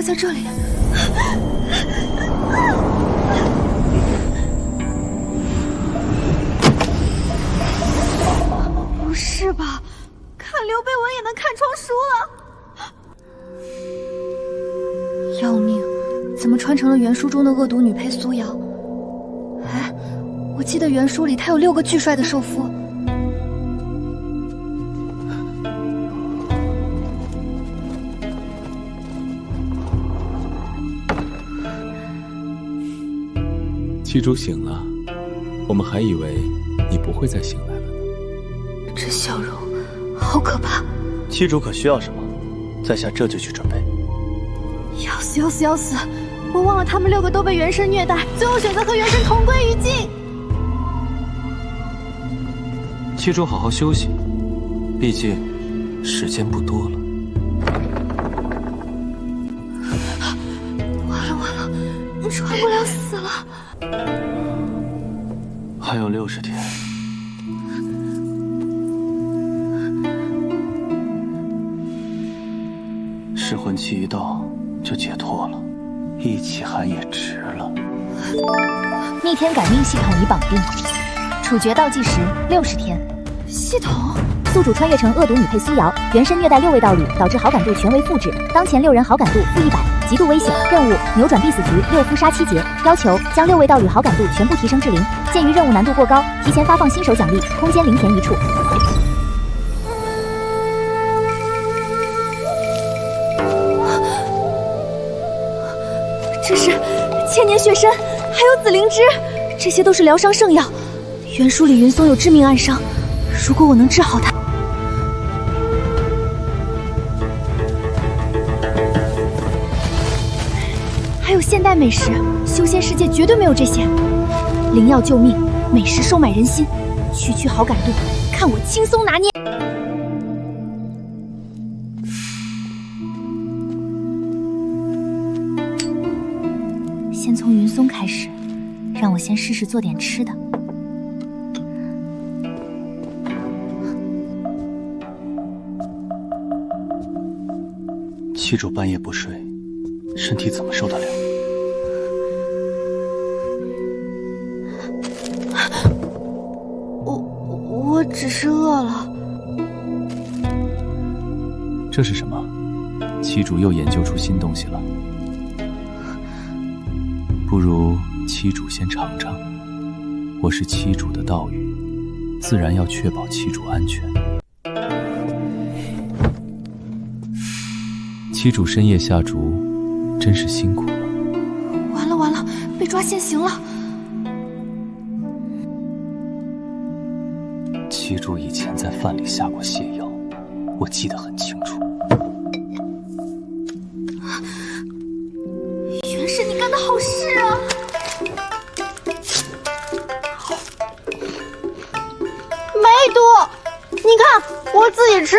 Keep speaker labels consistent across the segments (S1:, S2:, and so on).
S1: 会在这里？不是吧？看刘备文也能看穿书了？要命！怎么穿成了原书中的恶毒女配苏瑶？哎，我记得原书里她有6个巨帅的受夫。
S2: 七主醒了，我们还以为你不会再醒来了呢。
S1: 这笑容好可怕。
S3: 七主可需要什么？在下这就去准备。
S1: 要死要死要死！我忘了他们6个都被元神虐待，最后选择和元神同归于尽。
S3: 七主好好休息，毕竟时间不多了。
S1: 完了完了，传不了死了。
S3: 还有60天。噬魂期一到就解脱了，一起喊也值了。
S4: 逆天感应系统已绑定，处决倒计时60天。
S1: 系统，
S4: 宿主穿越成恶毒女配苏瑶，原身虐待6位道侣，导致好感度全为负值，当前6人好感度-100，极度危险。任务：扭转必死局6夫杀7劫，要求将6位道侣好感度全部提升至0。鉴于任务难度过高，提前发放新手奖励，空间0填1处。
S1: 这是千年血参，还有紫灵芝，这些都是疗伤圣药。原书里云松有致命暗伤，如果我能治好他，还有现代美食，修仙世界绝对没有这些。灵药救命，美食收买人心，区区好感度，看我轻松拿捏。
S4: 先从云松开始，让我先试试做点吃的。
S3: 七主半夜不睡，身体怎么受得了？
S1: 我只是饿了。
S2: 这是什么？七主又研究出新东西了。不如七主先尝尝。我是七主的道侣，自然要确保七主安全。七主深夜下逐，真是辛苦了。
S1: 完了完了，被抓现行了。
S3: 七主以前在饭里下过泻药，我记得很清楚。
S1: 元神，你干的好事啊！
S5: 没毒，你看我自己吃。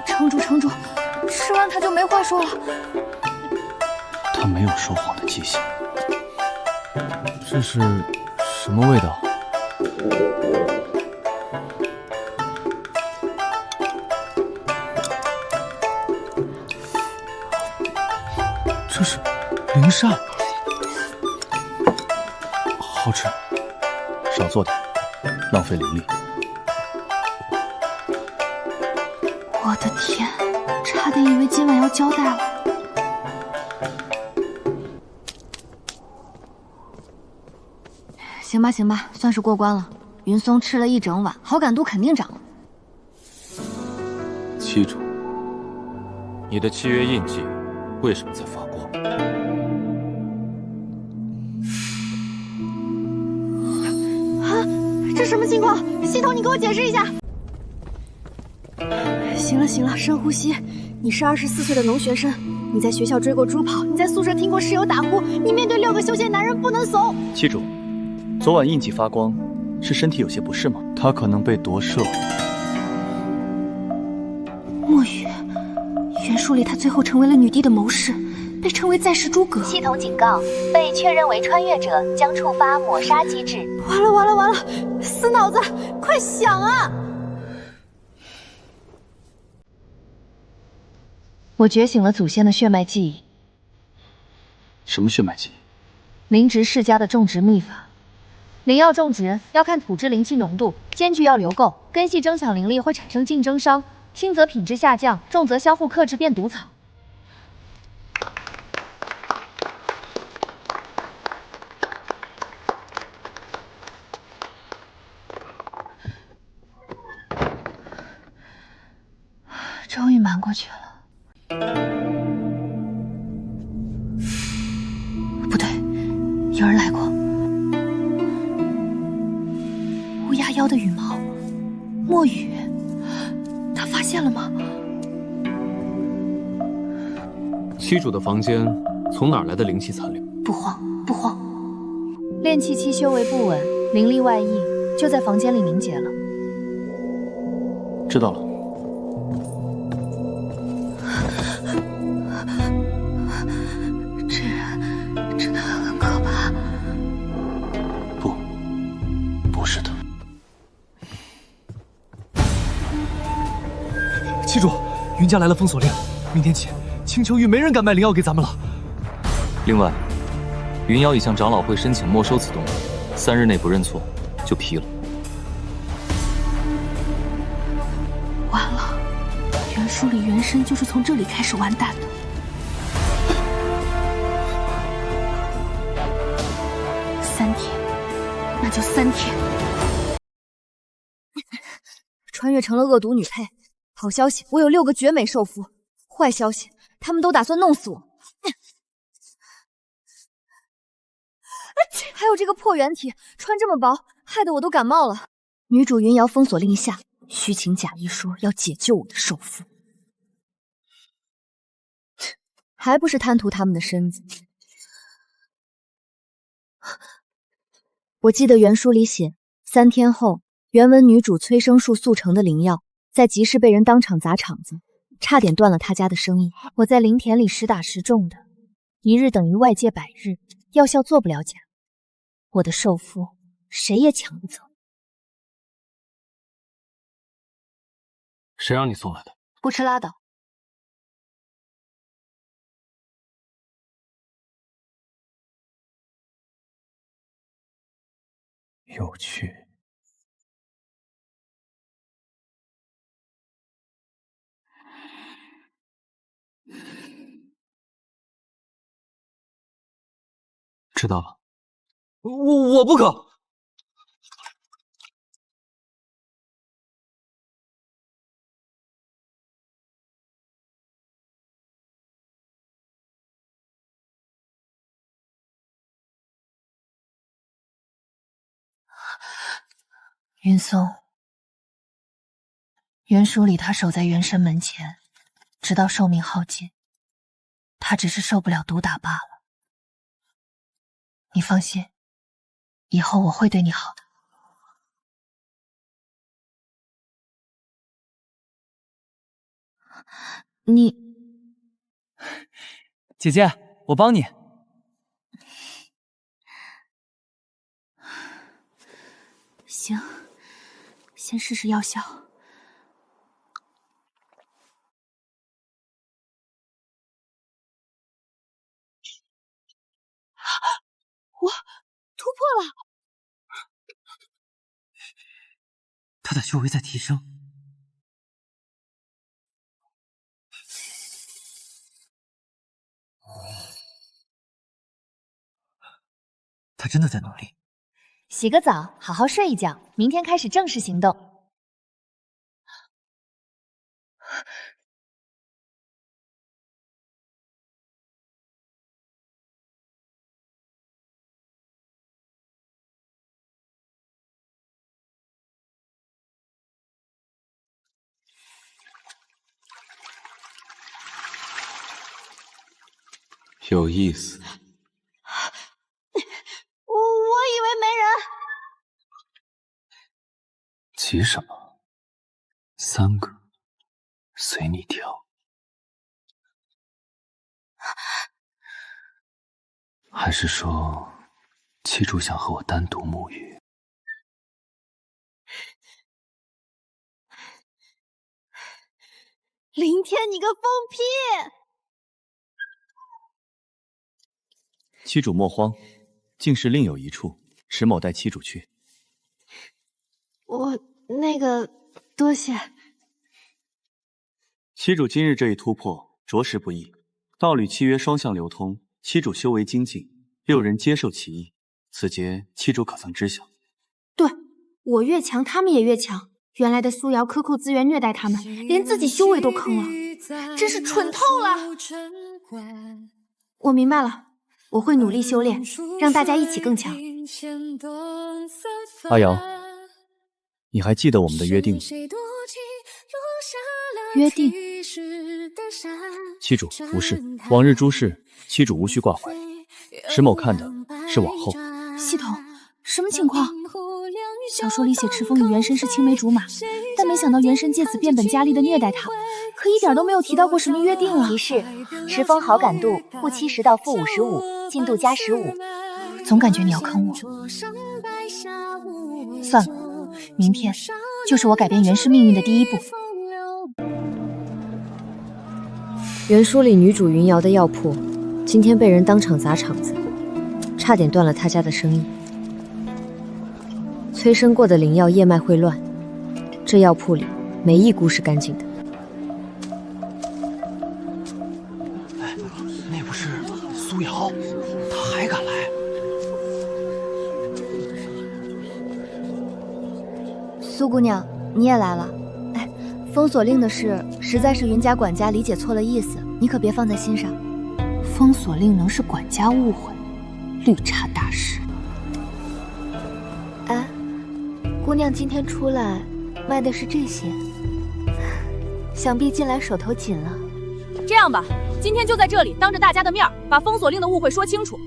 S1: 撑住撑住，吃完它就没话说了。
S3: 他没有说谎的迹象。
S2: 这是什么味道？这是灵砂，好吃。
S3: 少做点，浪费灵力。
S1: 我的天，差点以为今晚要交代了。行吧行吧，算是过关了。云松吃了一整晚，好感度肯定涨了。
S2: 七主，你的契约印记为什么在发光？
S1: 啊，这什么情况？系统，你给我解释一下。行了行了，深呼吸。你是24岁的农学生，你在学校追过猪跑，你在宿舍听过室友打呼，你面对6个修仙男人不能怂。
S3: 七主，昨晚印记发光，是身体有些不适吗？他可能被夺舍。
S1: 墨雨，原书里他最后成为了女帝的谋士，被称为在世诸葛。
S4: 系统警告，被确认为穿越者将触发抹杀机制。
S1: 完了完了完了！死脑子，快想啊！
S6: 我觉醒了祖先的血脉记忆，
S2: 什么血脉记忆？
S6: 灵植世家的种植秘法。灵药种植要看土质灵气浓度，间距要留够，根系争抢灵力会产生竞争伤，轻则品质下降，重则相互克制变毒草。终于瞒过去了。不对，有人来过。
S1: 乌鸦妖的羽毛，墨雨，他发现了吗？
S7: 七主的房间从哪儿来的灵气残留？
S1: 不慌不慌，
S6: 炼气期修为不稳，灵力外溢，就在房间里凝结了。
S2: 知道了。
S1: 这人真的很可怕。
S3: 不是的。
S8: 七主，云家来了封锁令，明天起，青丘域没人敢卖灵药给咱们了。
S2: 另外，云瑶已向长老会申请没收此动物，3日内不认错，就批了。
S1: 完了，原书里原身就是从这里开始完蛋的。3天，那就3天。
S6: 穿越成了恶毒女配。好消息，我有6个绝美兽夫。坏消息，他们都打算弄死我。还有这个破原体，穿这么薄，害得我都感冒了。女主云瑶封锁令下，虚情假意说要解救我的兽夫，还不是贪图他们的身子。我记得原书里写，3天后，原文女主催生术速成的灵药，在集市被人当场砸场子，差点断了他家的生意。我在灵田里实打实种的，1日等于外界100日，药效做不了假。我的兽夫谁也抢不走。
S7: 谁让你送来的？
S6: 不吃拉倒。
S2: 有趣。
S7: 知道了。
S8: 我不可。
S6: 云松，原书里他守在元神门前，直到寿命耗尽，他只是受不了毒打罢了。你放心，以后我会对你好的。你，
S8: 姐姐，我帮你。
S1: 行，先试试药效。我突破了！
S8: 他的修为在提升。他真的在努力。
S6: 洗个澡，好好睡一觉，明天开始正式行动。
S2: 有意思。
S5: 我以为没人。
S2: 急什么？3个，随你挑。还是说，七主想和我单独沐浴？
S5: 林天，你个疯批！
S2: 七主莫慌，竟是另有一处，使某带七主去。
S5: 我那个多谢。
S3: 七主今日这一突破，着实不易。道侣契约双向流通，七主修为精进，6人皆受其意。此节七主可曾知晓？
S1: 对，我越强，他们也越强。原来的苏瑶克扣资源虐待他们，连自己修为都坑了，真是蠢透了。我明白了，我会努力修炼，让大家一起更强。
S2: 阿瑶，你还记得我们的约定吗？
S1: 约定？
S2: 七主无事，往日诸事，七主无需挂怀。石某看的是往后。
S1: 系统，什么情况？小说里写赤峰与原神是青梅竹马，但没想到原神借此变本加厉的虐待他，可一点都没有提到过什么约定啊。
S4: 提示：石峰好感度负70到负55，进度加15。
S1: 总感觉你要坑我。算了，明天就是我改变原氏命运的第一步。
S6: 原书里女主云瑶的药铺，今天被人当场砸场子，差点断了她家的生意。催生过的灵药叶脉会乱，这药铺里没一菇是干净的。
S8: 哎，那不是苏瑶，她还敢来？
S6: 苏姑娘，你也来了。哎，封锁令的事实在是云家管家理解错了意思，你可别放在心上。
S1: 封锁令能是管家误会，绿茶大师。
S6: 哎，姑娘今天出来卖的是这些，想必近来手头紧了。
S9: 这样吧，今天就在这里当着大家的面把封锁令的误会说清楚。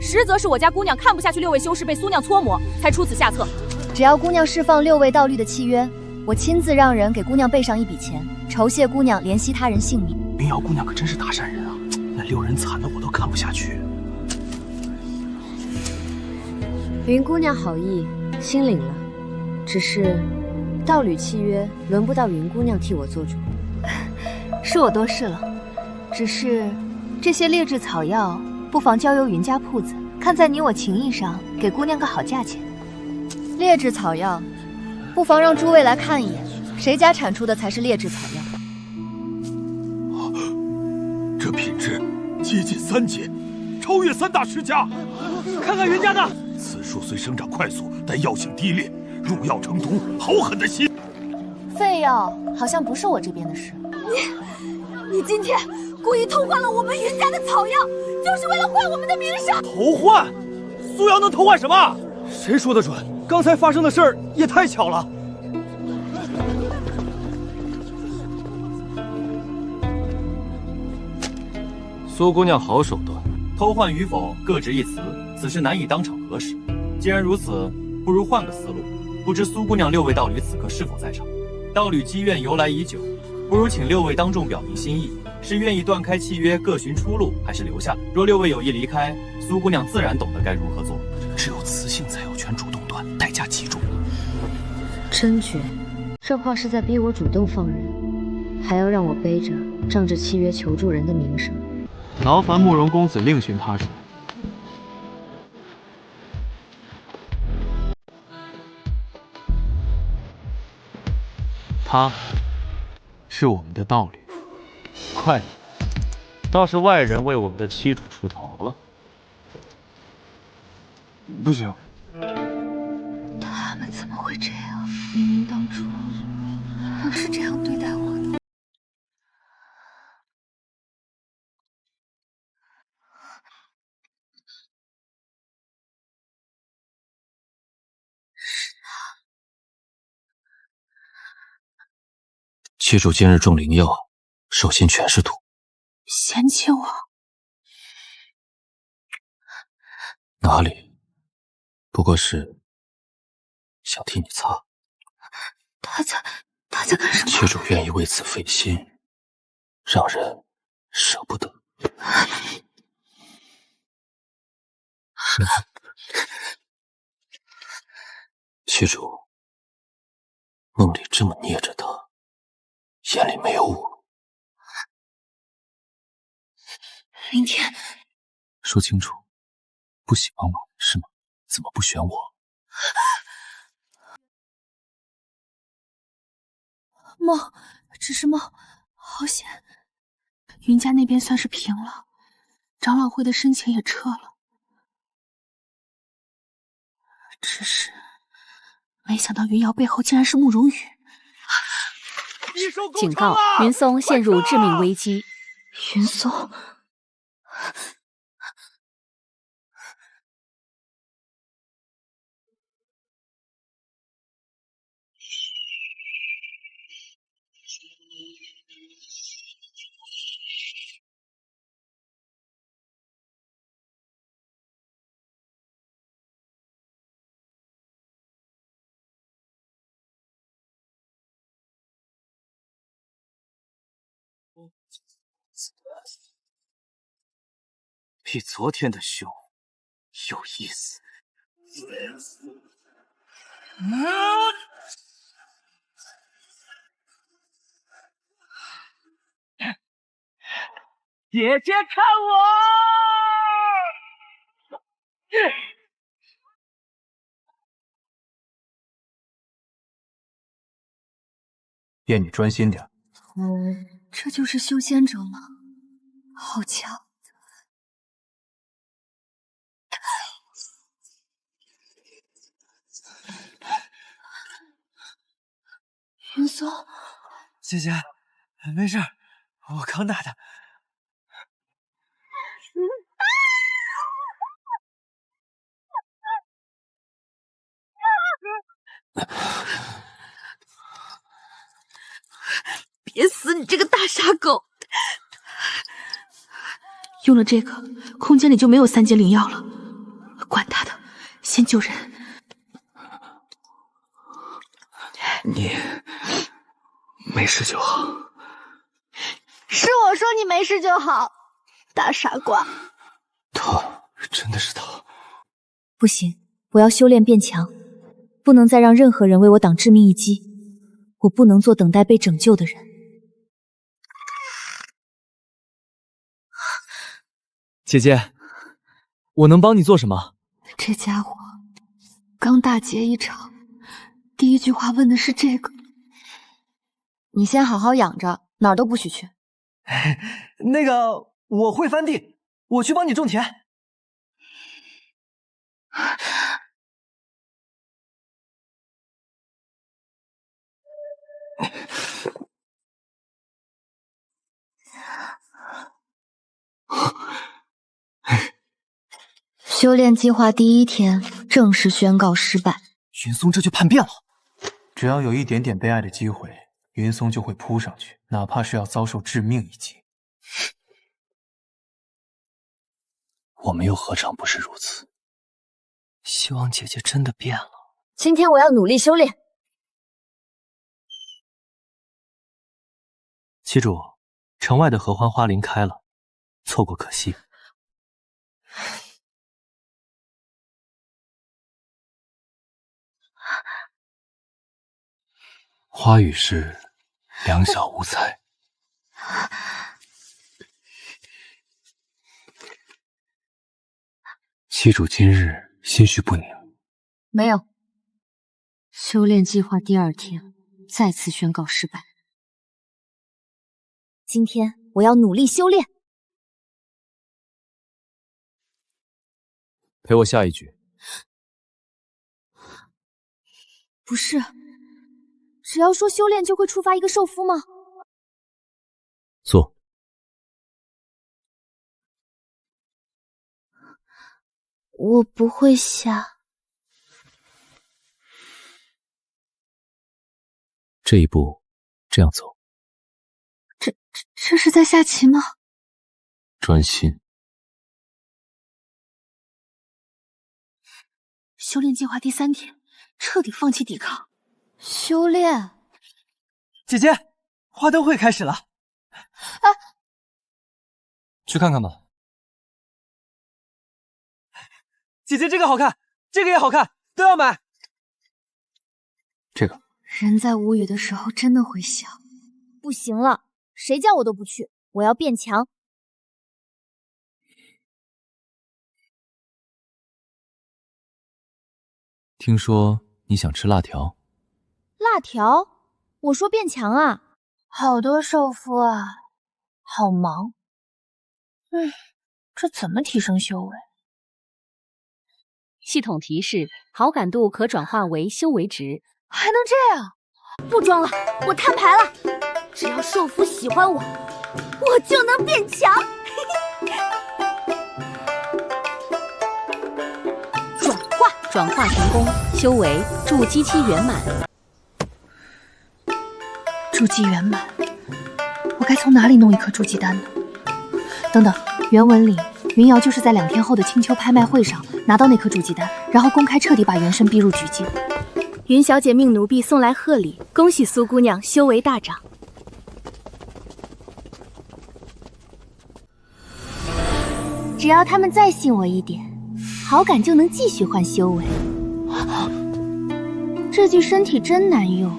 S9: 实则是我家姑娘看不下去6位修士被苏酿搓磨，才出此下策。
S6: 只要姑娘释放6位道侣的契约，我亲自让人给姑娘备上一笔钱，酬谢姑娘怜惜他人性命。
S8: 云瑶姑娘可真是大善人啊！那6人惨的我都看不下去。
S6: 云姑娘好意，心领了。只是道侣契约轮不到云姑娘替我做主，是我多事了。只是这些劣质草药，不妨交由云家铺子，看在你我情谊上，给姑娘个好价钱。劣质草药，不妨让诸位来看一眼，谁家产出的才是劣质草药？
S10: 这品质接近3阶，超越3大世家。
S8: 看看云家的，
S10: 此树虽生长快速，但药性低劣，入药成毒，好狠的心。
S1: 废药好像不是我这边的事。
S5: 你今天故意偷换了我们云家的草药，就是为了坏我们的名声。
S8: 偷换？苏瑶能偷换什么？谁说的准？刚才发生的事儿也太巧了。
S7: 苏姑娘好手段，偷换与否各执一词，此事难以当场核实。既然如此，不如换个思路。不知苏姑娘6位道侣此刻是否在场？道侣积怨由来已久，不如请6位当众表明心意，是愿意断开契约各寻出路，还是留下？若6位有意离开，苏姑娘自然懂得该如何做。
S8: 只有雌性才有权主动断，代价极重。
S6: 真绝！这话是在逼我主动放人，还要让我背着仗着契约求助人的名声。
S7: 劳烦慕容公子另寻他处。他是我们的道侣，快，倒是外人为我们的妻主出头了。
S8: 不行，
S1: 他们怎么会这样？明明当初不是这样对待我的。
S2: 七主今日中灵药，手心全是土。
S1: 嫌弃我？
S2: 哪里？不过是想替你擦。
S1: 他在干什么？
S2: 七主愿意为此费心，让人舍不得。七主，梦里这么捏着他，眼里没有我。
S1: 林天，
S2: 说清楚，不喜欢我是吗？怎么不选我？
S1: 梦，只是梦，好险。云家那边算是平了，长老会的申请也撤了。只是没想到云瑶背后竟然是慕容羽。
S11: 警告：云松陷入致命危机。
S1: 云松，
S3: 比昨天的凶有意思。
S8: 姐姐看我！
S2: 便你专心点。
S1: 这就是修仙者吗？好强！云松，
S8: 姐姐，没事，我刚打的。
S5: 别死，你这个大傻狗！
S1: 用了这个，空间里就没有3阶灵药了。管他的，先救人。
S8: 你没事就好。
S5: 是我说你没事就好，大傻瓜。
S8: 疼，真的是疼。
S6: 不行，我要修炼变强，不能再让任何人为我挡致命一击。我不能做等待被拯救的人。
S8: 姐姐，我能帮你做什么？
S1: 这家伙刚大劫一场，第一句话问的是这个。
S6: 你先好好养着，哪儿都不许去。
S8: 那个，我会翻地，我去帮你种田。
S6: 修炼计划第1天正式宣告失败。
S8: 云松这就叛变了。
S2: 只要有一点点被爱的机会，云松就会扑上去，哪怕是要遭受致命一击。我们又何尝不是如此？
S8: 希望姐姐真的变了。
S6: 今天我要努力修炼。
S2: 七主，城外的合欢花林开了，错过可惜。花语是两小无猜。七主今日心绪不宁。
S6: 没有。修炼计划第2天再次宣告失败。今天我要努力修炼。
S2: 陪我下一局。
S1: 不是，只要说修炼就会触发一个兽夫吗？
S2: 坐。
S1: 我不会下。
S2: 这一步，这样走。
S1: 这是在下棋吗？
S2: 专心。
S1: 修炼计划第3天，彻底放弃抵抗。
S6: 修炼。
S8: 姐姐，花灯会开始了。
S1: 啊！
S8: 去看看吧。姐姐这个好看，这个也好看，都要买。
S2: 这个。
S6: 人在无语的时候真的会想，
S1: 不行了，谁叫我都不去，我要变强。
S2: 听说你想吃辣条？
S1: 辣条？我说变强啊！好多寿夫啊，好忙。这怎么提升修为？
S11: 系统提示：好感度可转化为修为值。
S1: 还能这样？不装了，我摊牌了！只要寿夫喜欢我，我就能变强。
S11: 转化成功，修为筑基期圆满。
S6: 筑基圆满，我该从哪里弄一颗筑基丹呢？等等，原文里云瑶就是在2天后的青丘拍卖会上拿到那颗筑基丹，然后公开彻底把原神逼入绝境。
S1: 云小姐命奴婢送来贺礼，恭喜苏姑娘修为大涨。
S6: 只要他们再信我一点，好感就能继续换修为。这具身体真难用，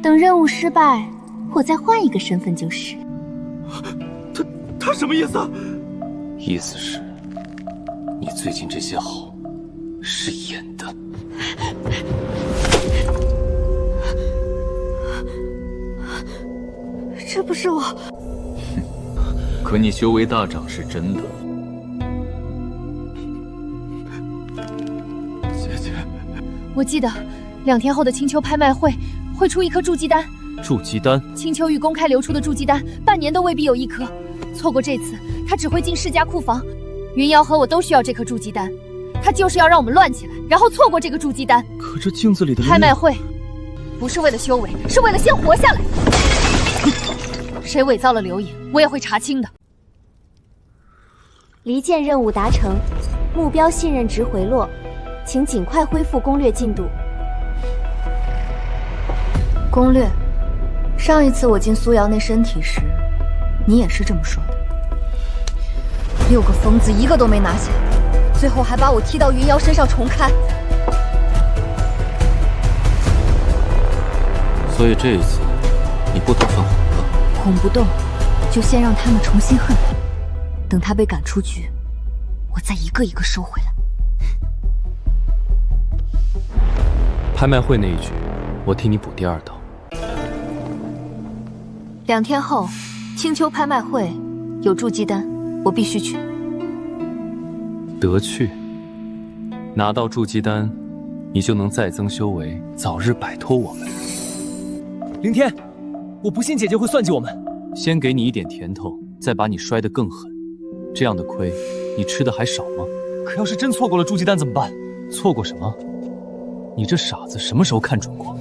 S6: 等任务失败，我再换一个身份就是。
S8: 他什么意思啊？
S2: 意思是，你最近这些好是演的。
S6: 这不是我。
S2: 可你修为大涨是真的。
S8: 姐姐，
S6: 我记得2天后的青丘拍卖会会出一颗筑基丹。
S2: 筑基丹？
S6: 青丘域公开流出的筑基丹，半年都未必有一颗。错过这次，他只会进世家库房。云瑶和我都需要这颗筑基丹，他就是要让我们乱起来，然后错过这个筑基丹。
S8: 可这镜子里的
S6: 拍卖会不是为了修为，是为了先活下来。谁伪造了留影，我也会查清的。
S4: 离间任务达成，目标信任值回落，请尽快恢复攻略进度。
S6: 攻略，上一次我进苏瑶那身体时，你也是这么说的。6个疯子一个都没拿下，最后还把我踢到云瑶身上重开。
S2: 所以这一次，你不打算哄了？
S6: 哄不动，就先让他们重新恨我。等他被赶出局，我再一个一个收回来。
S2: 拍卖会那一局，我替你补第2刀。
S6: 2天后，青丘拍卖会有筑基丹，我必须去。
S2: 得去。拿到筑基丹，你就能再增修为，早日摆脱我们。
S8: 凌天，我不信姐姐会算计我们。
S2: 先给你一点甜头，再把你摔得更狠，这样的亏，你吃的还少吗？
S8: 可要是真错过了筑基丹怎么办？
S2: 错过什么？你这傻子什么时候看准过？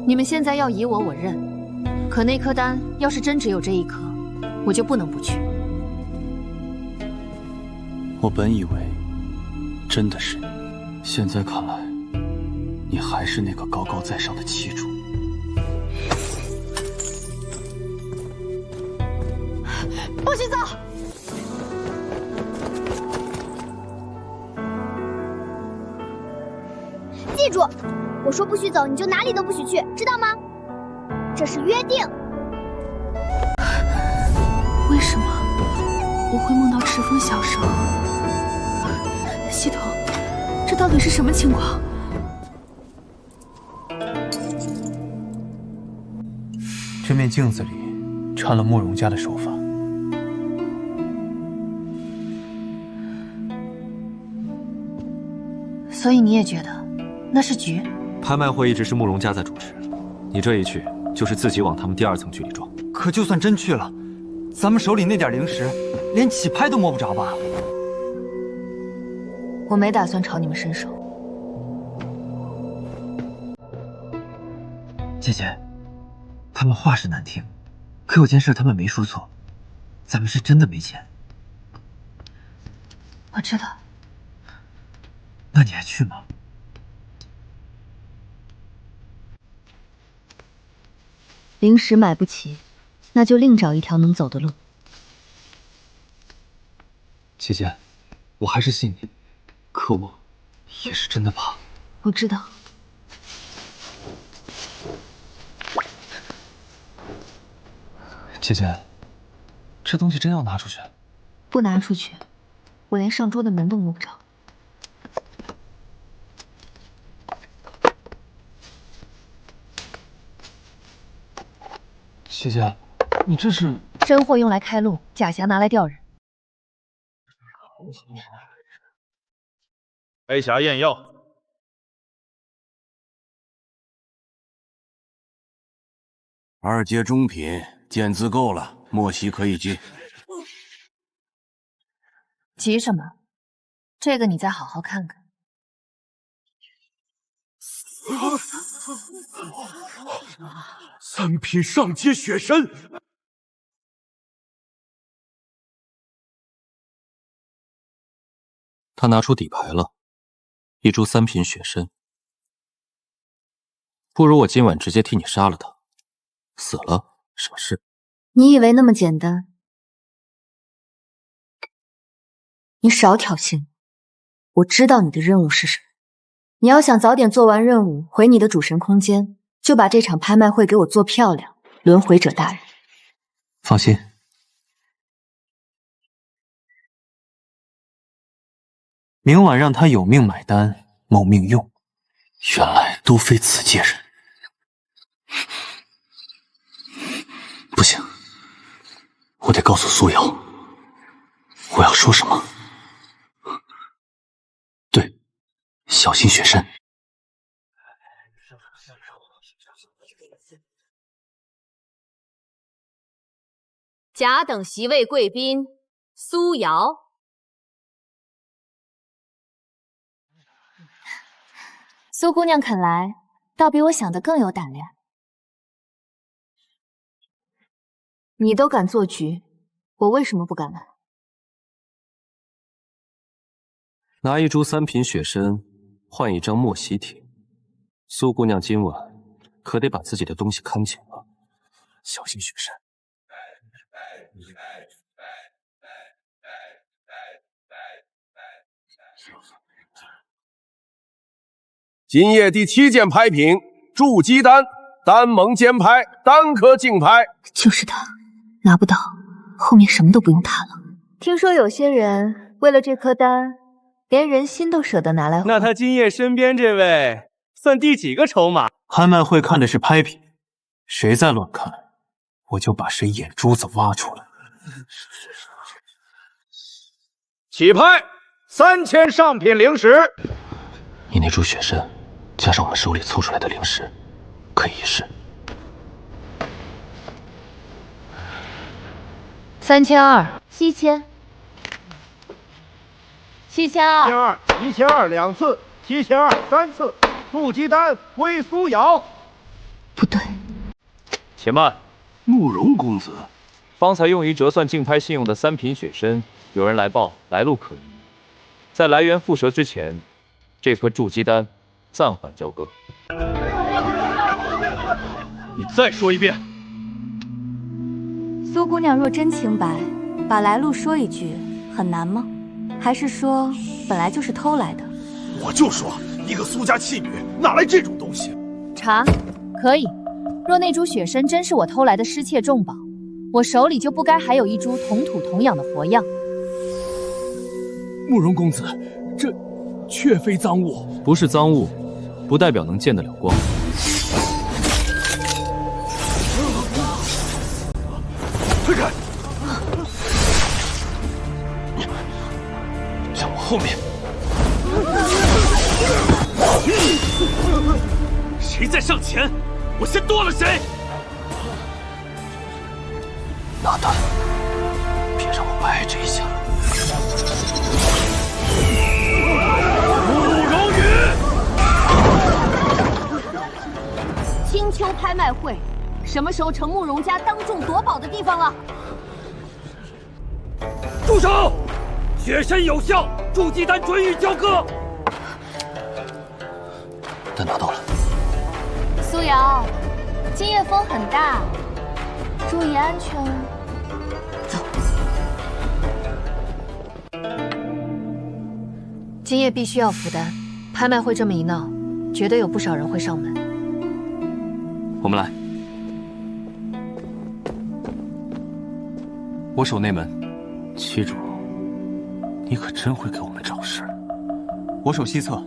S6: 你们现在要疑我，我认。可那颗丹要是真只有这一颗，我就不能不去。
S3: 我本以为真的是你，现在看来，你还是那个高高在上的七主。
S5: 不许走！
S1: 记住，我说不许走，你就哪里都不许去，知道吗？这是约定。
S6: 为什么我会梦到赤峰小时候？系统，这到底是什么情况？
S3: 这面镜子里掺了慕容家的手法。
S6: 所以你也觉得那是局？
S7: 拍卖会一直是慕容家在主持，你这一去就是自己往他们第2层局里撞。
S8: 可就算真去了，咱们手里那点零食，连起拍都摸不着吧？
S6: 我没打算朝你们伸手。
S12: 姐姐，他们话是难听，可有件事他们没说错，咱们是真的没钱。
S6: 我知道。
S12: 那你还去吗？
S6: 零食买不起，那就另找一条能走的路。
S12: 姐姐，我还是信你，可我也是真的怕。
S6: 我知道。
S12: 姐姐，这东西真要拿出去？
S6: 不拿出去，我连上桌的门都摸不着。
S12: 姐姐，你这是？
S6: 真货用来开路，假匣拿来钓人。
S10: 开匣验药。
S13: 二阶中品，件资够了，莫西可以进。
S6: 急什么？这个你再好好看看。
S10: 三品上阶血参。
S2: 他拿出底牌了，一株3品血参。不如我今晚直接替你杀了他，死了省事。
S6: 你以为那么简单？你少挑衅！我知道你的任务是什么。你要想早点做完任务，回你的主神空间，就把这场拍卖会给我做漂亮，轮回者大人。
S2: 放心。
S3: 明晚让他有命买单，谋命用。原来都非此界人。不行，我得告诉苏瑶，我要说什么。对，小心血参。
S11: 甲等席位贵宾苏瑶。
S6: 苏姑娘肯来，倒比我想的更有胆量。你都敢做局，我为什么不敢来？
S2: 拿一株3品血参换一张莫西帖，苏姑娘今晚可得把自己的东西看紧了，小心血参。
S14: 今夜第7件拍品，筑基丹，丹盟兼拍，单颗竞拍。
S6: 就是他，拿不到，后面什么都不用谈了。听说有些人为了这颗丹，连人心都舍得拿来换。
S8: 那他今夜身边这位算第几个筹码？
S3: 拍卖会看的是拍品，谁再乱看，我就把谁眼珠子挖出来。
S10: 起拍，3000上品灵石。
S2: 你那株血参，加上我们手里凑出来的灵石，可以一试。
S6: 3200，7000，7200，
S10: 1200 2次，7200 3次，筑基丹归苏瑶。
S6: 不对，
S7: 且慢，
S10: 慕容公子，
S7: 方才用于折算竞拍信用的3品血参，有人来报来路可疑，在来源蝮蛇之前，这颗筑基丹暂缓交割。
S8: 你再说一遍。
S5: 苏姑娘若真清白，把来路说一句，很难吗？还是说本来就是偷来的？
S10: 我就说，一个苏家弃女，哪来这种东西？
S9: 查，可以。若那株血参真是我偷来的失窃重宝，我手里就不该还有一株同土同养的活样。
S8: 慕容公子，这确非赃物。
S2: 不是赃物，不代表能见得了光。
S10: 推开！
S2: 向我后面！
S8: 谁在上前？我先剁了谁！
S2: 拿蛋，别让我白这一下。
S8: 慕容羽，
S9: 青丘拍卖会，什么时候成慕容家当众夺宝的地方了？
S8: 住手！血参有效，筑基丹准予交割。
S2: 蛋拿到了。
S5: 苏瑶，今夜风很大，注意安全。走。
S6: 今夜必须要负担，拍卖会这么一闹，绝对有不少人会上门。
S2: 我们来，我守内门。
S3: 七主，你可真会给我们找事。
S15: 我守西侧，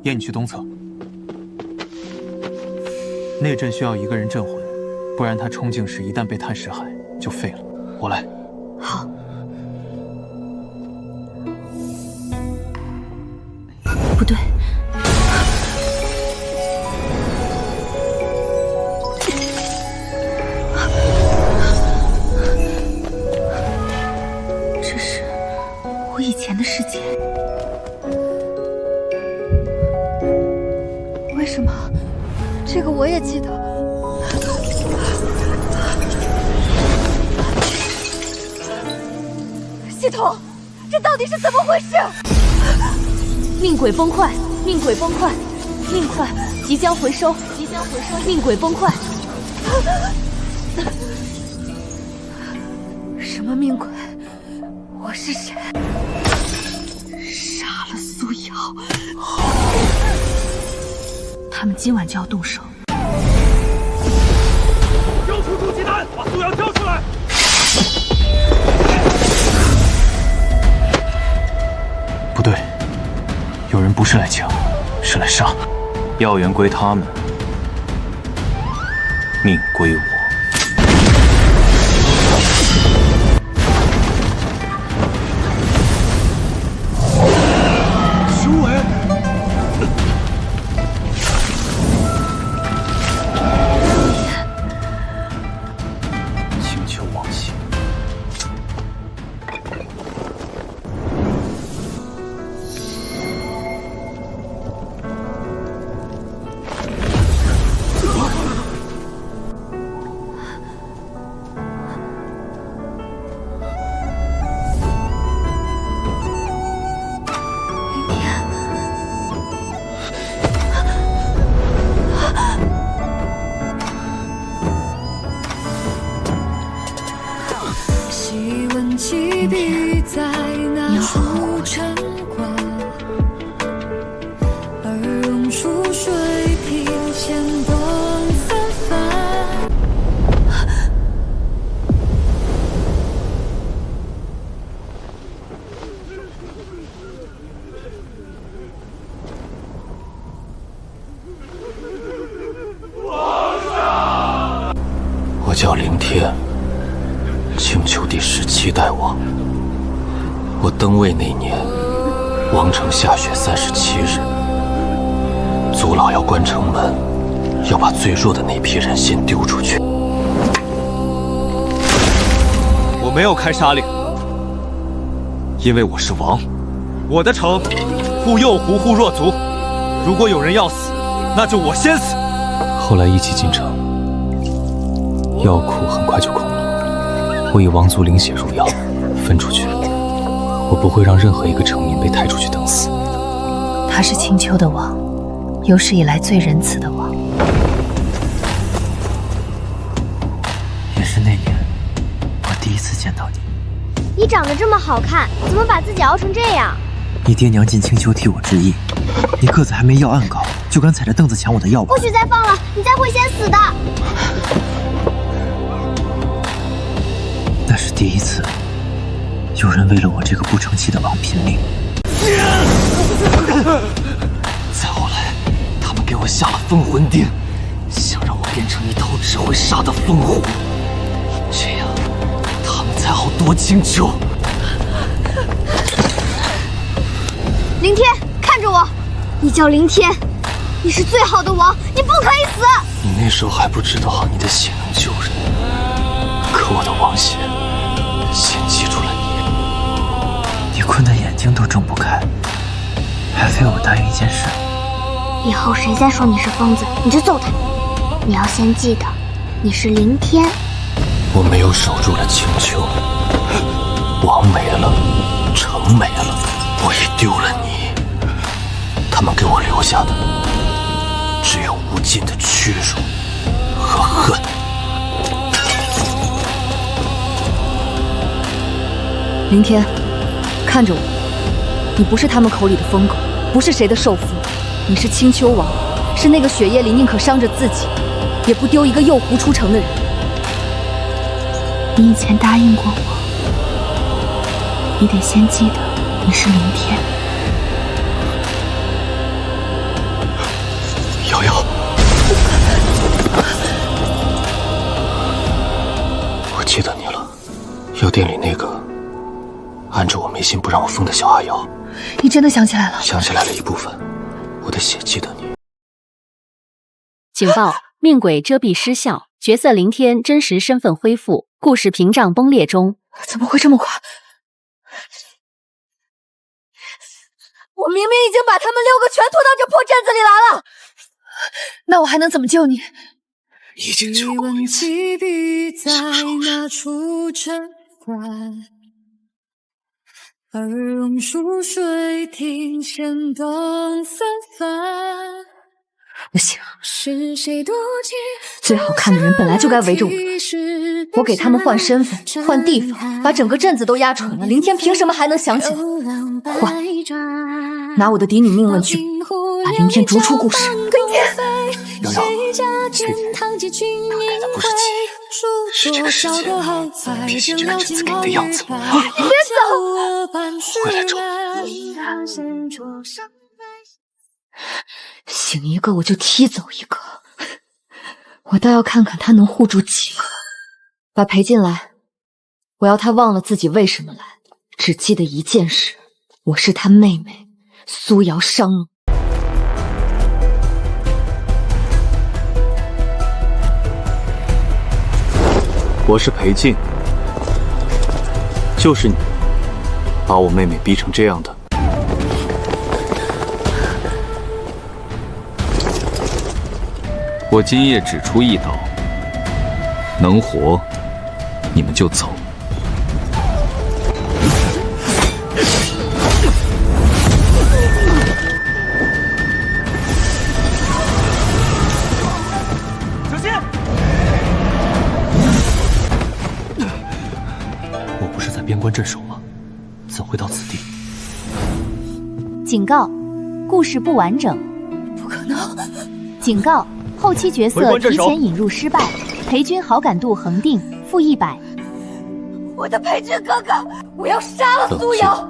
S15: 燕你去东侧。内阵需要一个人镇魂，不然他冲境时一旦被探识海，就废了。我来。
S6: 好。不对。这是我以前的世界。为什么？这个我也记得。
S5: 系统，这到底是怎么回事？
S11: 命轨崩坏，命轨崩坏，命块即将回收，即将回收，命轨崩坏。
S6: 什么命轨？我是谁？杀了苏瑶。他们今晚就要动手。
S8: 交出筑基丹，把苏瑶交出来！
S15: 不对，有人不是来抢，是来杀。
S7: 药源归他们，命归我。
S8: 修为。
S15: 请求往昔。
S16: 起笔在那处城关，而涌出水平线动纷繁。
S2: 我叫凌天。青丘第17代王，我登位那年，王城下雪37日，族老要关城门，要把最弱的那批人先丢出去。
S8: 我没有开杀令，因为我是王，我的城护幼狐护弱族，如果有人要死，那就我先死。
S2: 后来一起进城，药库很快就空了。我以王族灵血入药，分出去。我不会让任何一个城民被抬出去等死。
S6: 他是青丘的王，有史以来最仁慈的王。
S12: 也是那年，我第一次见到你。
S17: 你长得这么好看，怎么把自己熬成这样？
S12: 你爹娘进青丘替我致意，你个子还没要案稿，就敢踩着凳子抢我的药碗。
S17: 不许再放了，你再会先死的。
S12: 那是第一次，有人为了我这个不成器的王拼命。
S2: 再后来，他们给我下了封魂钉，想让我变成一头只会杀的疯虎，这样他们才好夺青丘。
S17: 凌天，看着我，你叫凌天，你是最好的王，你不可以死。
S2: 你那时候还不知道你的血能救人，可我的王血先记住了你。
S12: 你困得眼睛都睁不开，还非我答应一件事。
S17: 以后谁再说你是疯子，你就揍他。你要先记得，你是凌天。
S2: 我没有守住了青丘，王没了，城没了，我也丢了你。他们给我留下的，只有无尽的屈辱和恨。
S6: 凌天，看着我，你不是他们口里的疯狗。不是谁的受俘，你是青丘王，是那个血液里宁可伤着自己，也不丢一个幼狐出城的人。
S1: 你以前答应过我，你得先记得你是凌天。
S2: 瑶瑶，我记得你了，药店里那个按着我眉心不让我疯的小阿瑶。
S1: 你真的想起来了？
S2: 想起来了一部分，我的血记得你。
S18: 警报：命轨遮蔽失效，角色凌天真实身份恢复，故事屏障崩裂中。
S1: 怎么会这么快？我明明已经把他们6个全拖到这破镇子里来了，那我还能怎么救你？
S2: 已经救过一次，
S16: 而榕树水庭弦动三番。
S6: 不行，最好看的人本来就该围着我，我给他们换身份、换地方，把整个镇子都压蠢了。凌天凭什么还能想起来？换，拿我的嫡女命问句，把凌天逐出故事。凌天，
S2: 瑶瑶，这不是气，是这个世界变形这个镇子给你的样子了。
S6: 你别
S2: 走，回来找我。
S6: 醒一个我就踢走一个，我倒要看看他能护住几个。把裴进来，我要他忘了自己为什么来，只记得一件事：我是他妹妹苏瑶伤了。
S3: 我是裴进，就是你把我妹妹逼成这样的。
S8: 我今夜只出一刀，能活你们就走。
S3: 小心！
S2: 我不是在边关镇守吗？怎会到此地？
S4: 警告：故事不完整。
S1: 不可能！
S4: 警告：后期角色提前引入失败，裴军好感度恒定-100。
S1: 我的裴军哥哥，我要杀了苏瑶！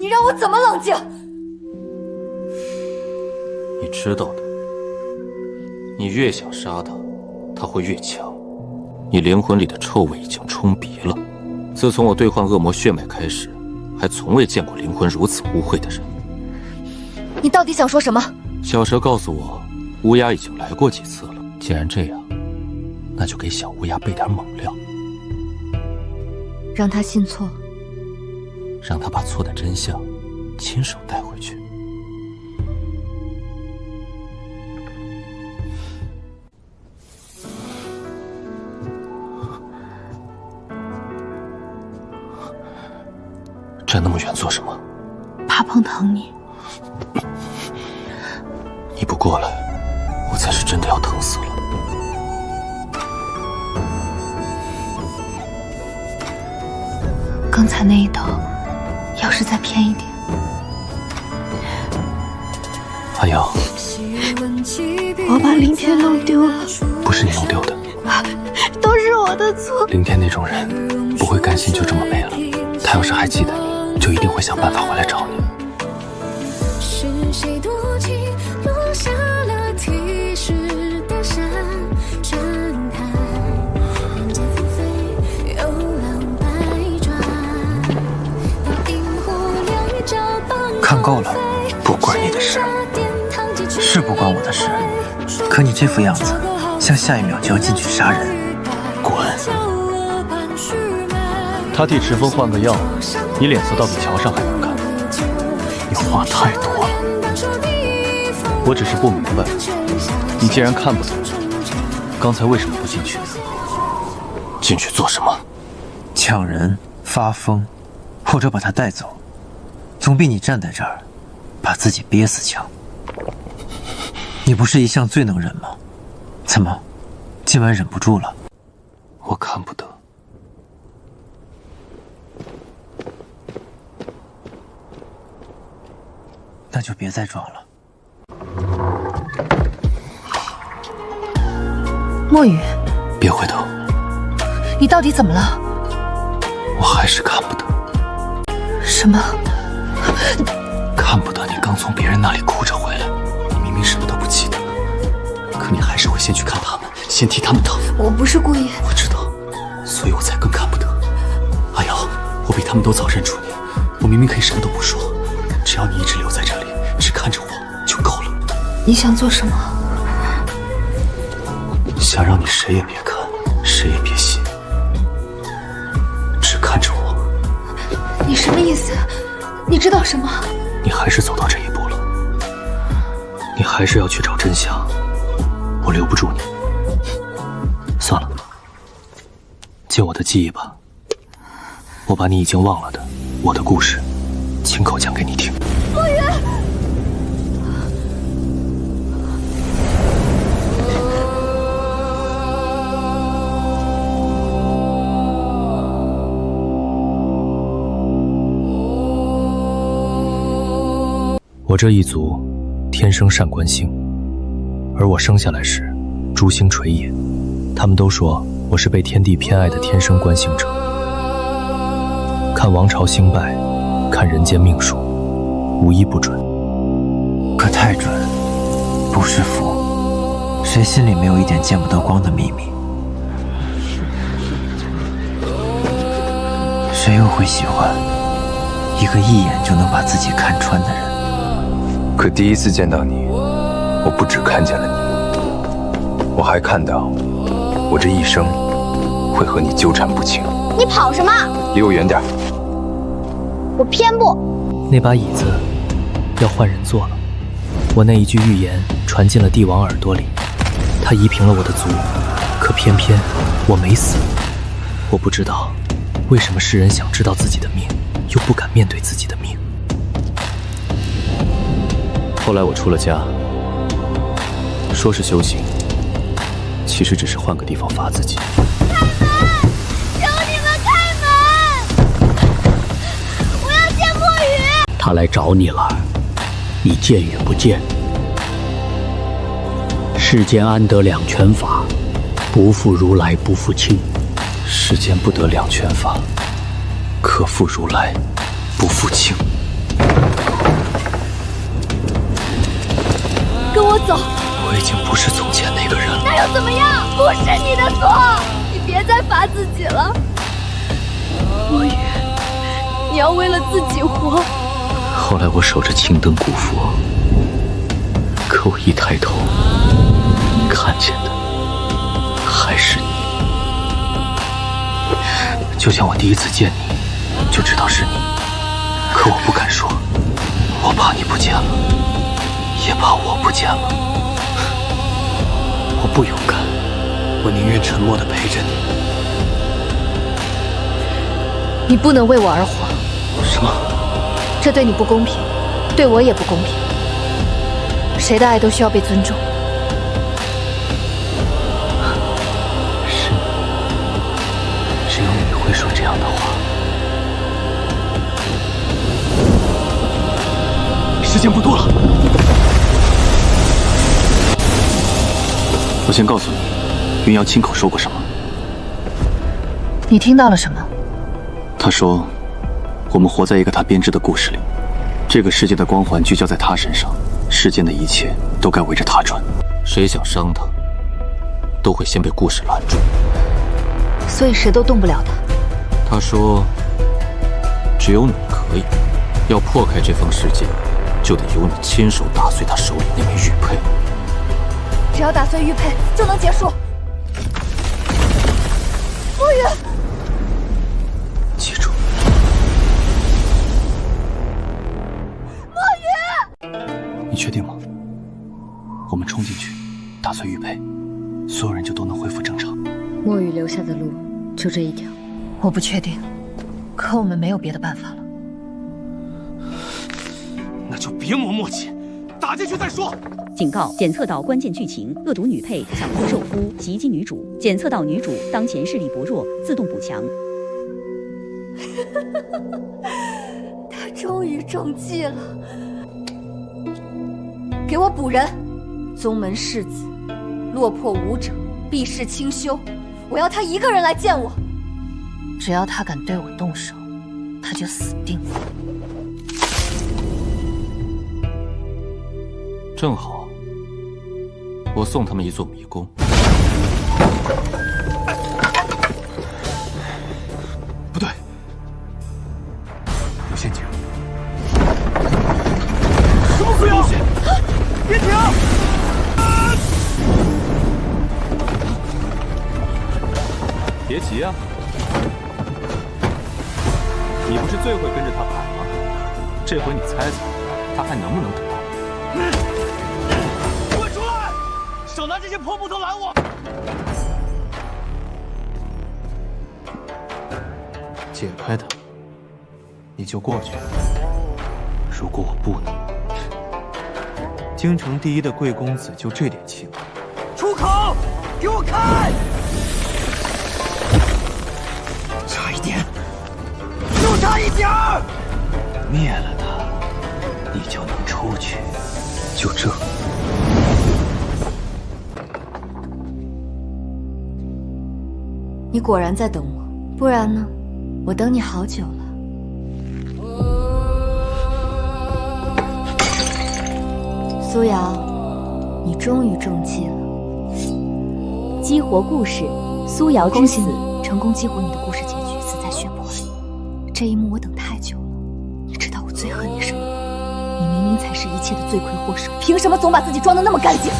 S1: 你让我怎么冷静？
S2: 你知道的，你越想杀他，他会越强。你灵魂里的臭味已经冲鼻了。自从我兑换恶魔血脉开始，还从未见过灵魂如此污秽的人。
S6: 你到底想说什么？
S2: 小蛇告诉我，乌鸦已经来过几次了。既然这样，那就给小乌鸦备点猛料，
S6: 让他信错，
S2: 让他把错的真相亲手带回去。站那么远做什么？
S1: 怕碰疼你。
S2: 你不过来，我才是真的要疼死了。
S1: 刚才那一刀，要是再偏一点。
S2: 阿瑶，
S1: 我把凌天弄丢了。
S2: 不是你弄丢的，
S1: 都是我的错。
S2: 凌天那种人不会甘心就这么没了，他要是还记得你，就一定会想办法回来找你。
S16: 是谁多情落下了提示的山站台，人间纷飞，游浪百转，到萤火两角傍
S12: 看够了，
S2: 不关你的事。
S12: 是不关我的事，可你这副样子，像下一秒就要进去杀人。
S2: 滚！
S3: 他替池峰换个药，你脸色倒比桥上还难看。你话太多了，我只是不明白，你既然看不懂，刚才为什么不进去？
S2: 进去做什么？
S12: 抢人、发疯，或者把他带走，总比你站在这儿，把自己憋死强。你不是一向最能忍吗？怎么，今晚忍不住了？
S2: 我看不得。
S12: 就别再装了。
S11: 墨雨，
S2: 别回头，
S11: 你到底怎么了？
S2: 我还是看不得。
S11: 什么？
S2: 看不得你刚从别人那里哭着回来，你明明什么都不记得，可你还是会先去看他们，先替他们疼。
S11: 我不是故意。
S2: 我知道，所以我才更看不得。阿瑶，我比他们都早认出你，我明明可以什么都不说，只要你一直留在这里，只看着我就够了。
S11: 你想做什么？
S2: 想让你谁也别看，谁也别信，只看着我。
S11: 你什么意思？你知道什么？
S2: 你还是走到这一步了，你还是要去找真相，我留不住你。算了，借我的记忆吧，我把你已经忘了的我的故事亲口讲给你听。
S11: 墨雨，
S2: 我这一族天生善观星，而我生下来时诸星垂野，他们都说我是被天地偏爱的天生观星者。看王朝兴败，看人间命数，无一不准。
S12: 可太准，不是福。谁心里没有一点见不得光的秘密？谁又会喜欢一个一眼就能把自己看穿的人？
S19: 可第一次见到你，我不只看见了你，我还看到我这一生会和你纠缠不清。
S17: 你跑什么？
S19: 离我远点！
S17: 我偏不。
S2: 那把椅子要换人坐了，我那一句预言传进了帝王耳朵里，他夷平了我的族，可偏偏我没死。我不知道为什么世人想知道自己的命，又不敢面对自己的命。后来我出了家，说是修行，其实只是换个地方罚自己。
S17: 开门！求你们开门！我要见墨雨。
S20: 他来找你了，你见与不见？世间安得两全法？不负如来不负卿。
S2: 世间不得两全法，可负如来不负卿。
S11: 跟我走！
S2: 我已经不是从前那个人了。
S11: 那又怎么样？不是你的错，你别再罚自己了。墨雨，你要为了自己活。
S2: 后来我守着青灯古佛，可我一抬头，看见的还是你。就像我第一次见你，就知道是你，可我不敢说，我怕你不见了。也怕我不见了，我不勇敢，我宁愿沉默地陪着你。
S11: 你不能为我而活。
S2: 什么？
S11: 这对你不公平，对我也不公平。谁的爱都需要被尊重。
S2: 是你，只有你会说这样的话。时间不多了。我先告诉你，云瑶亲口说过什么。
S11: 你听到了什么？
S2: 她说，我们活在一个她编织的故事里，这个世界的光环聚焦在她身上，世间的一切都该围着她转。谁想伤她，都会先被故事拦住。
S11: 所以谁都动不了她。
S2: 她说，只有你可以。要破开这方世界，就得由你亲手打碎她手里那枚玉佩。
S11: 只要打碎玉佩，就能结束。墨雨，
S2: 记住。
S11: 墨雨，
S2: 你确定吗？我们冲进去，打碎玉佩，所有人就都能恢复正常。
S11: 墨雨留下的路就这一条。我不确定，可我们没有别的办法了。
S10: 那就别磨磨唧，打进去再说。
S21: 警告：检测到关键剧情，恶毒女配强迫受夫袭击女主。检测到女主当前势力薄弱，自动补强。
S11: 他终于中计了。
S5: 给我补人！宗门世子，落魄武者，必世清修。我要他一个人来见我。只要他敢对我动手，他就死定了。
S2: 正好，我送他们一座迷宫。
S15: 不对，有陷阱！
S10: 什么鬼啊！别停！
S7: 别急啊，你不是最会跟着他跑吗？这回你猜猜，他还能不能躲？
S10: 滚出来！少拿这些破木头拦我！
S15: 解开它，你就过去。
S2: 如果我不呢？
S15: 京城第一的贵公子就这点气魄？
S10: 出口！给我开！
S12: 差一点，
S10: 就差一点儿！
S12: 灭了他，你就能出去。就这。
S5: 你果然在等我，不然呢？我等你好久了。苏瑶，你终于中计了。
S4: 激活故事，苏瑶之死，
S6: 成功激活你的故事结局，死在血泊里。这一幕我等太久了。你知道我最恨你什么吗？你明明才是一切的罪魁祸首，
S5: 凭什么总把自己装得那么干净？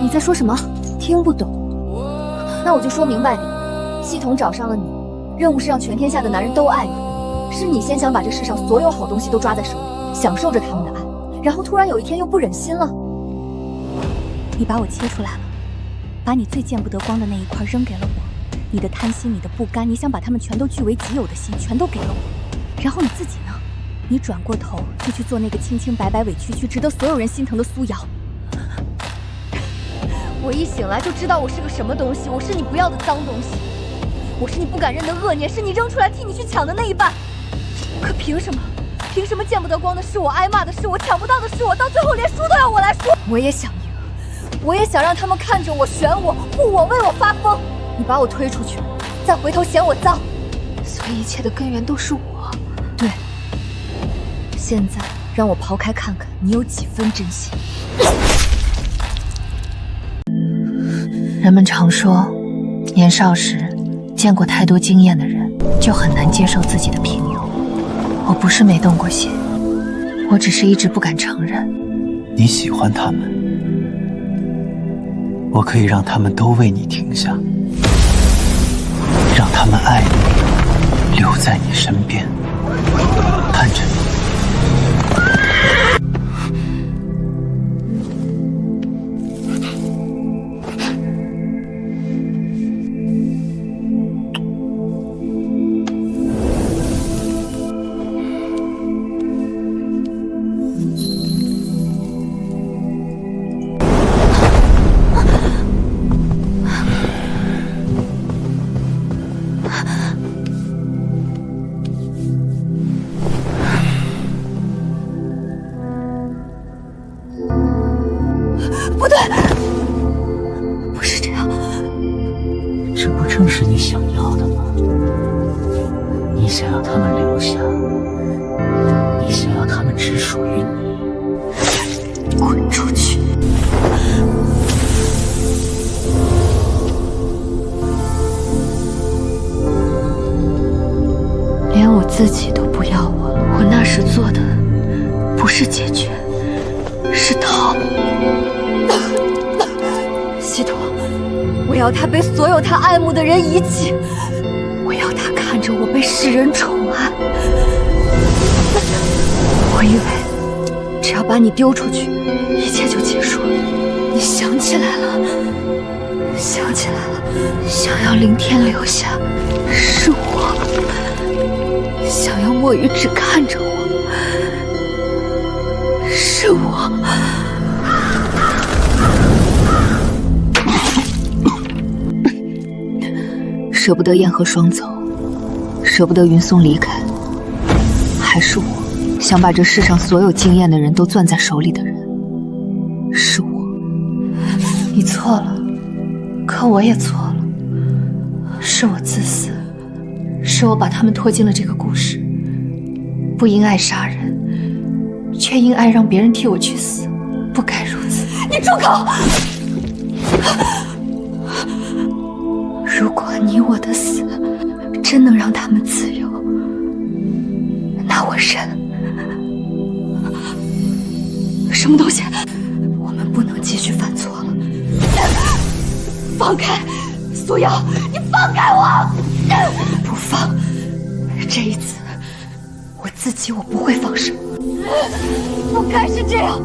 S6: 你在说什么？听不懂。那我就说明白点，系统找上了你，任务是让全天下的男人都爱你。是你先想把这世上所有好东西都抓在手里，享受着他们的爱，然后突然有一天又不忍心了。
S4: 你把我切出来了，把你最见不得光的那一块扔给了我。你的贪心，你的不甘，你想把他们全都据为己有的心，全都给了我。然后你自己呢？你转过头就去做那个清清白白、委屈屈、值得所有人心疼的苏瑶。
S5: 我一醒来就知道我是个什么东西，我是你不要的脏东西，我是你不敢认的恶念，是你扔出来替你去抢的那一半。可凭什么？凭什么见不得光的是我，挨骂的是我，抢不到的是我，到最后连输都要我来输？我也想赢，我也想让他们看着我，选我，护我，为我发疯。你把我推出去，再回头嫌我脏，
S6: 所以一切的根源都是我。
S5: 对。
S6: 现在让我刨开看看，你有几分真心？人们常说，年少时见过太多经验的人，就很难接受自己的平庸。我不是没动过心，我只是一直不敢承认。
S12: 你喜欢他们，我可以让他们都为你停下，让他们爱你，留在你身边，看着你。
S6: 不对，不是这样。
S20: 这不正是你想要的吗？你想要他们留下，你想要他们只属于你。
S6: 滚出去！连我自己都不要我了。我那时做的不是解决，是逃。
S5: 系统，我要他被所有他爱慕的人遗弃，
S6: 我要他看着我被世人宠爱。我以为只要把你丢出去，一切就结束了。你想起来了，想起来了，想要凌天留下，是我；想要墨雨只看着我，是我。舍不得燕和霜走，舍不得云松离开，还是我想把这世上所有惊艳的人都攥在手里的人。
S1: 是我。你错了，可我也错了。是我自私，是我把他们拖进了这个故事。不因爱杀人，却因爱让别人替我去死，不该如此。
S5: 你住口！
S1: 如果你我的死真能让他们自由，那我认。什么东西？我们不能继续犯错了。
S5: 放开，苏瑶，你放开我！
S1: 不放。这一次，我自己不会放手。
S5: 不该是这样，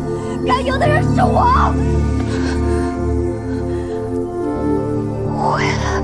S5: 该有的人是我。
S1: 回来。